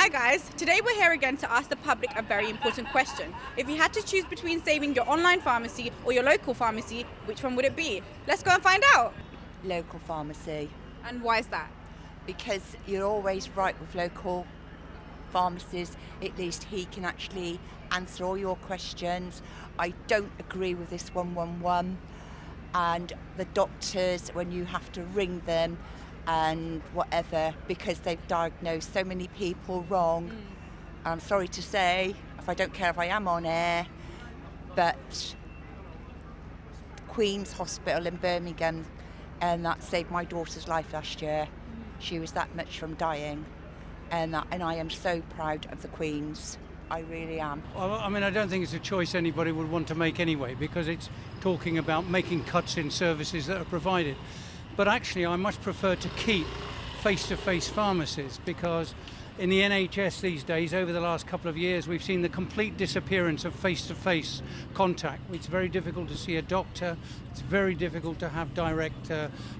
Hi guys, today we're here again to ask the public a very important question. If you had to choose between saving your online pharmacy or your local pharmacy, which one would it be? Let's go and find out. Local pharmacy, And why is that? because you're always right with local pharmacies. At least he can actually answer all your questions. I don't agree with this 111 and the doctors when you have to ring them and whatever because they've diagnosed so many people wrong. I'm sorry to say, if I don't care if I am on air, but Queen's Hospital in Birmingham, and that saved my daughter's life last year. She was that much from dying, and I am so proud of the Queen's. I really am. Well, I mean, I don't think it's a choice anybody would want to make anyway, because it's talking about making cuts in services that are provided. But actually, I much prefer to keep face-to-face pharmacies, because in the NHS these days, over the last couple of years, we've seen the complete disappearance of face-to-face contact. It's very difficult to see a doctor. It's very difficult to have direct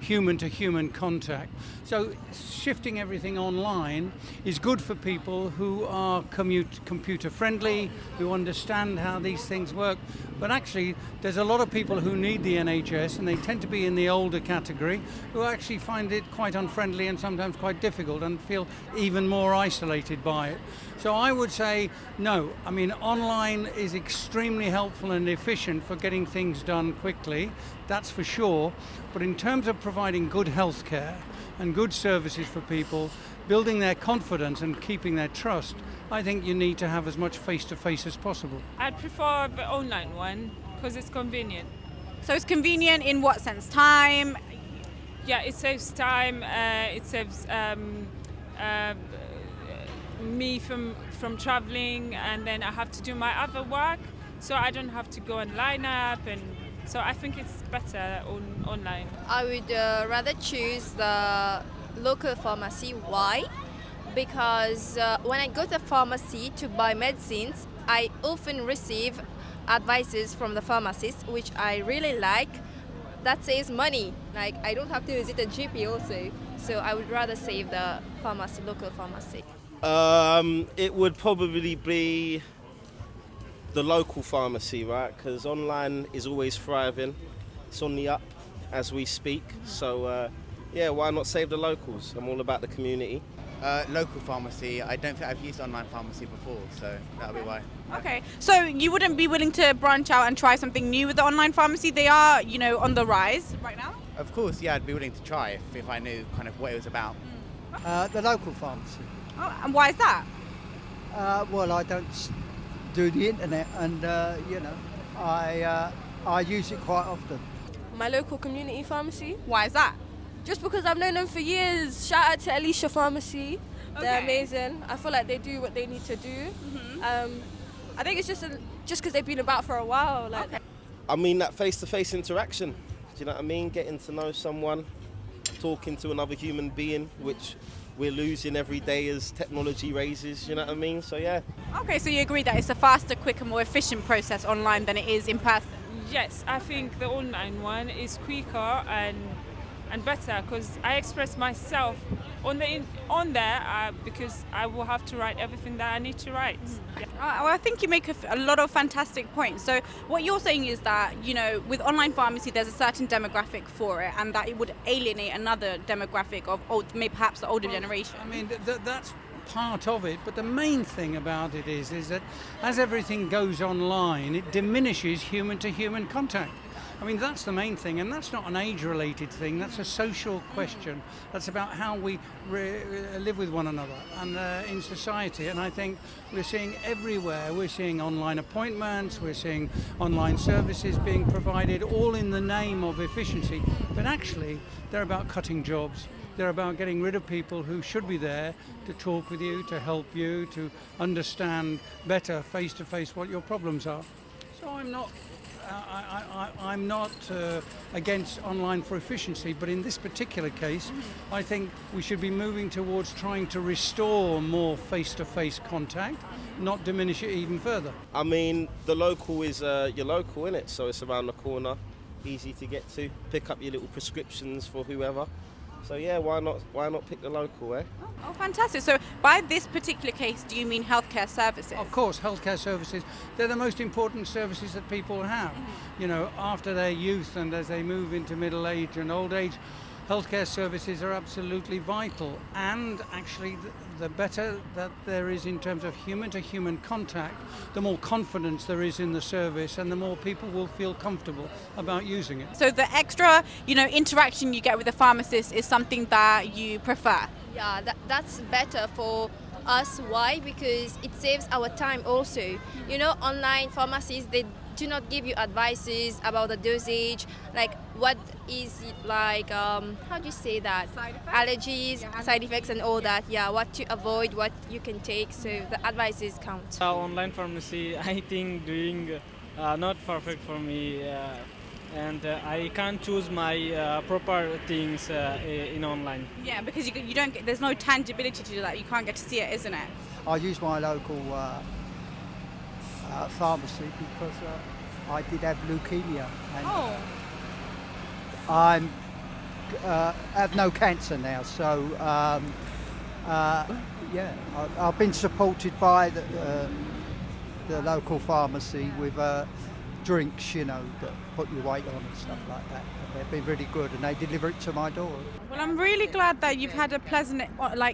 human-to-human contact. So shifting everything online is good for people who are computer-friendly, who understand how these things work. But actually, there's a lot of people who need the NHS, and they tend to be in the older category, who actually find it quite unfriendly and sometimes quite difficult and feel even more isolated by it. So I would say no. I mean, online is extremely helpful and efficient for getting things done quickly, that's for sure. But in terms of providing good healthcare and good services for people, building their confidence and keeping their trust, I think you need to have as much face-to-face as possible. I'd prefer the online one because it's convenient. So it's convenient in what sense? Time? Yeah, it saves time. It saves me from traveling, and then I have to do my other work, so I don't have to go and line up, and so I think it's better online. I would rather choose the local pharmacy. Why? Because when I go to the pharmacy to buy medicines, I often receive advices from the pharmacist, which I really like. That saves money. Like, I don't have to visit a GP also. So I would rather save the pharmacy, local pharmacy. It would probably be the local pharmacy, right? Because online is always thriving. It's on the up as we speak. So, yeah, why not save the locals? I'm all about the community. Local pharmacy. I don't think I've used online pharmacy before, so that'll be why. Okay, so you wouldn't be willing to branch out and try something new with the online pharmacy? They are, on the rise right now? Of course, yeah, I'd be willing to try if I knew kind of what it was about. The local pharmacy. Oh, and why is that? Well, I don't do the internet, and I use it quite often. My local community pharmacy. Why is that? Just because I've known them for years. Shout out to Alicia Pharmacy. They're Okay. amazing. I feel like they do what they need to do. I think it's just because they've been about for a while. Like, I mean, that face-to-face interaction. Do you know what I mean? Getting to know someone, talking to another human being, which we're losing every day as technology raises, you know what I mean? So, yeah. Okay, so you agree that it's a faster, quicker, more efficient process online than it is in person? Yes, I think the online one is quicker and better because I express myself on there because I will have to write everything that I need to write. Yeah. Well, I think you make a lot of fantastic points. So what you're saying is that, with online pharmacy, there's a certain demographic for it, and that it would alienate another demographic of maybe perhaps the older generation. I mean, that's part of it, but the main thing about it is that as everything goes online, it diminishes human-to-human contact. I mean, that's the main thing, and that's not an age-related thing. That's a social question. That's about how we live with one another and in society. And I think we're seeing everywhere. We're seeing online appointments. We're seeing online services being provided, all in the name of efficiency. But actually, they're about cutting jobs. They're about getting rid of people who should be there to talk with you, to help you, to understand better face-to-face what your problems are. So I'm not against online for efficiency, but in this particular case, I think we should be moving towards trying to restore more face-to-face contact, not diminish it even further. I mean, the local is your local, innit? So it's around the corner, easy to get to. Pick up your little prescriptions for whoever. So yeah, why not pick the local, eh? Oh, fantastic. So by this particular case, do you mean healthcare services? Of course, healthcare services, they're the most important services that people have. You know, after their youth and as they move into middle age and old age, healthcare services are absolutely vital. And actually, the better that there is in terms of human-to-human contact, the more confidence there is in the service and the more people will feel comfortable about using it. So the extra, interaction you get with the pharmacist is something that you prefer? Yeah, that's better for us. Why? Because it saves our time also. Online pharmacies, they do not give you advices about the dosage, like what is it like, how do you say that? Side effects? Allergies, side effects and all that. Yeah, what to avoid, what you can take. So the advices count. Online pharmacy, I think doing not perfect for me. And I can't choose my proper things in online. Yeah, because you don't get, there's no tangibility to that. You can't get to see it, isn't it? I use my local pharmacy because I did have leukemia. And Oh, I have no cancer now, so yeah, I've been supported by the local pharmacy with drinks, that put your weight on and stuff like that. They've been really good, and they deliver it to my door. well, I'm really glad that you've had a pleasant,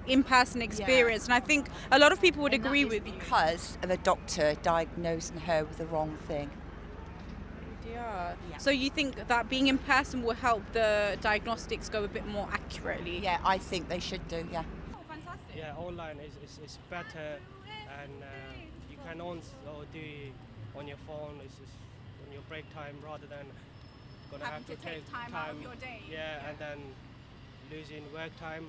in-person experience, and I think a lot of people would agree with you. Because of a doctor diagnosing her with the wrong thing. Yeah. So you think that being in person will help the diagnostics go a bit more accurately? Yeah, I think they should do, yeah. Oh, fantastic. Yeah, online is better, and you can also do it on your phone. It's just on your break time rather than gonna Having have to to take time out of your day. Yeah, and then losing work time.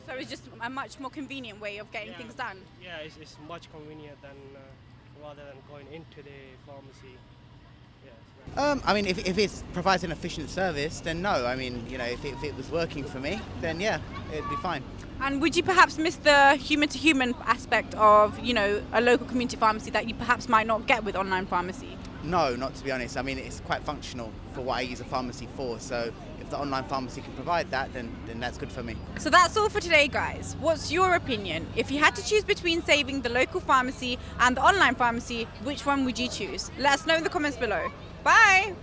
So it's just a much more convenient way of getting things done. Yeah, it's much convenient than rather than going into the pharmacy. Yeah. I mean, if it provides an efficient service, then no. I mean, if it was working for me, then yeah, it'd be fine. And would you perhaps miss the human-to-human aspect of, a local community pharmacy that you perhaps might not get with online pharmacy? No, not to be honest. I mean, it's quite functional for what I use a pharmacy for. So if the online pharmacy can provide that, then that's good for me. So that's all for today, guys. What's your opinion? If you had to choose between saving the local pharmacy and the online pharmacy, which one would you choose? Let us know in the comments below. Bye!